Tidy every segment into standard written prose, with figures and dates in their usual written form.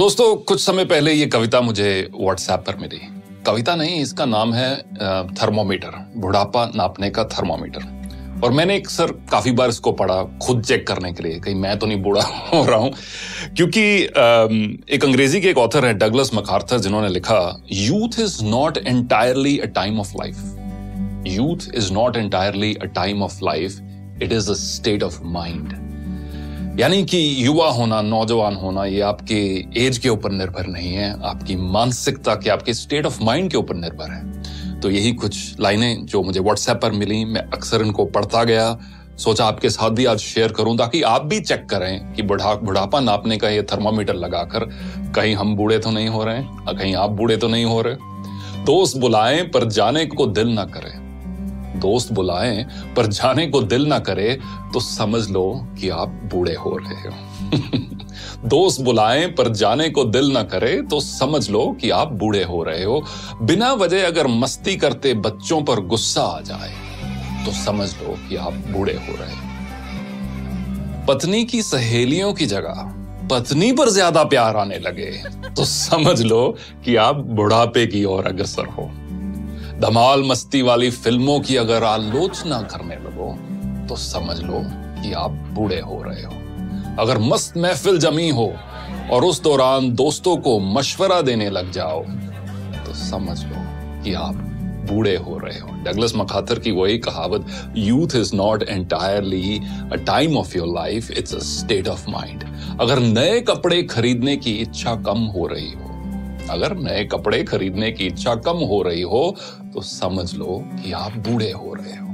दोस्तों, कुछ समय पहले ये कविता मुझे व्हाट्सएप पर मिली। कविता नहीं, इसका नाम है थर्मोमीटर, बुढ़ापा नापने का थर्मोमीटर। और मैंने काफी बार इसको पढ़ा खुद चेक करने के लिए, कहीं मैं तो नहीं बूढ़ा हो रहा हूं। क्योंकि एक अंग्रेजी के एक ऑथर है डगलस मैकार्थर, जिन्होंने लिखा, youth is not entirely a time of life. Youth is not entirely a time of life, it is a state of mind. यानी कि युवा होना, नौजवान होना, ये आपके एज के ऊपर निर्भर नहीं है, आपकी मानसिकता के, आपके स्टेट ऑफ माइंड के ऊपर निर्भर है। तो यही कुछ लाइनें जो मुझे व्हाट्सएप पर मिली, मैं अक्सर इनको पढ़ता गया, सोचा आपके साथ भी आज शेयर करूं ताकि आप भी चेक करें कि बुढ़ापा नापने का ये थर्मामीटर लगाकर कहीं हम बूढ़े तो नहीं हो रहे हैं, कहीं आप बूढ़े तो नहीं हो रहे। दोस्त बुलाएं पर जाने को दिल ना करे, दोस्त बुलाएं पर जाने को दिल ना करे तो समझ लो कि आप बूढ़े हो रहे हो। दोस्त बुलाएं पर जाने को दिल ना करे तो समझ लो कि आप बूढ़े हो रहे हो। बिना वजह अगर मस्ती करते बच्चों पर गुस्सा आ जाए तो समझ लो कि आप बूढ़े हो रहे हो। पत्नी की सहेलियों की जगह पत्नी पर ज्यादा प्यार आने लगे तो समझ लो कि आप बुढ़ापे की ओर अग्रसर हो। धमाल मस्ती वाली फिल्मों की अगर आलोचना करने लगो तो समझ लो कि आप बूढ़े हो रहे हो। अगर मस्त महफिल जमी हो और उस दौरान दोस्तों को मशवरा देने लग जाओ तो समझ लो कि आप बूढ़े हो रहे हो। डगलस मैकार्थर की वही कहावत, youth is not entirely a time of your life, it's a state of mind. अगर नए कपड़े खरीदने की इच्छा कम हो रही हो, अगर नए कपड़े खरीदने की इच्छा कम हो रही हो तो समझ लो कि आप बूढ़े हो रहे हो।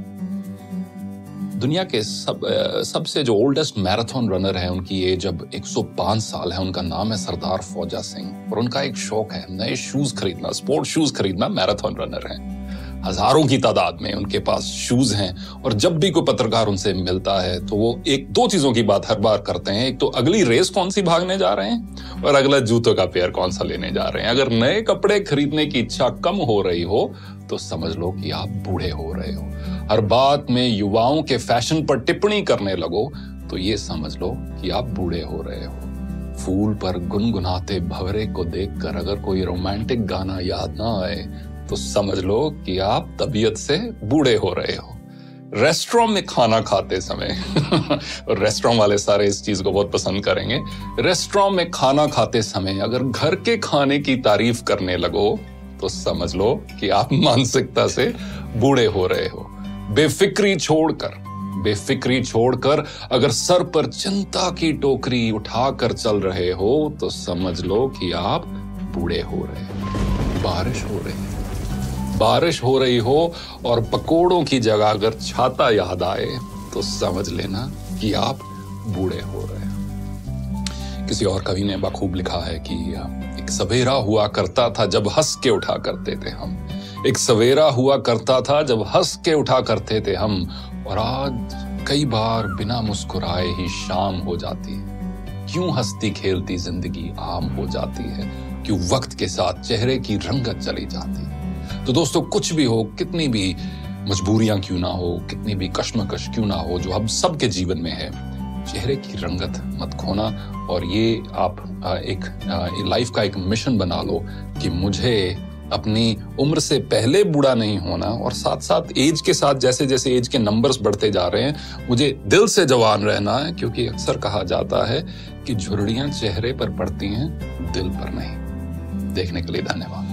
दुनिया के सबसे जो ओल्डेस्ट मैराथन रनर है, उनकी एज अब 105 साल है। उनका नाम है सरदार फौजा सिंह और उनका एक शौक है नए शूज खरीदना, स्पोर्ट शूज खरीदना। मैराथन रनर है, हजारों की तादाद में उनके पास शूज हैं। और जब भी कोई पत्रकार उनसे मिलता है तो वो एक दो चीजों की बात हर बार करते हैं। एक तो अगली रेस कौन सी भागने जा रहे हैं और अगला जूतों का पेयर कौन सा लेने जा रहे हैं। अगर नए कपड़े खरीदने की इच्छा कम हो रही हो तो समझ लो कि आप बूढ़े हो रहे हो। हर बात में युवाओं के फैशन पर टिप्पणी करने लगो तो ये समझ लो कि आप बूढ़े हो रहे हो। फूल पर गुनगुनाते भंवरे को देखकर अगर कोई रोमांटिक गाना याद ना आए तो समझ लो कि आप तबीयत से बूढ़े हो रहे हो। रेस्टोरेंट में खाना खाते समय और रेस्टोरेंट वाले सारे इस चीज को बहुत पसंद करेंगे। रेस्टोरेंट में खाना खाते समय अगर घर के खाने की तारीफ करने लगो तो समझ लो कि आप मानसिकता से बूढ़े हो रहे हो। बेफिक्री छोड़कर अगर सर पर चिंता की टोकरी उठाकर चल रहे हो तो समझ लो कि आप बूढ़े हो रहे हो। बारिश हो रही हो और पकोड़ों की जगह अगर छाता याद आए तो समझ लेना कि आप बूढ़े हो रहे हो। किसी और कवि ने बखूब लिखा है कि एक सवेरा हुआ करता था जब हंस के उठा करते थे हम। एक सवेरा हुआ करता था जब हंस के उठा करते थे हम, और आज कई बार बिना मुस्कुराए ही शाम हो जाती है। क्यों हंसती खेलती जिंदगी आम हो जाती है, क्यों वक्त के साथ चेहरे की रंगत चली जाती है। तो दोस्तों, कुछ भी हो, कितनी भी मजबूरियां क्यों ना हो, कितनी भी कश्मकश क्यों ना हो, जो हम सबके जीवन में है, चेहरे की रंगत मत खोना। और ये आप एक लाइफ का एक मिशन बना लो कि मुझे अपनी उम्र से पहले बूढ़ा नहीं होना, और साथ साथ एज के साथ जैसे जैसे एज के नंबर्स बढ़ते जा रहे हैं मुझे दिल से जवान रहना है। क्योंकि अक्सर कहा जाता है कि झुर्रियां चेहरे पर पड़ती हैं, दिल पर नहीं। देखने के लिए धन्यवाद।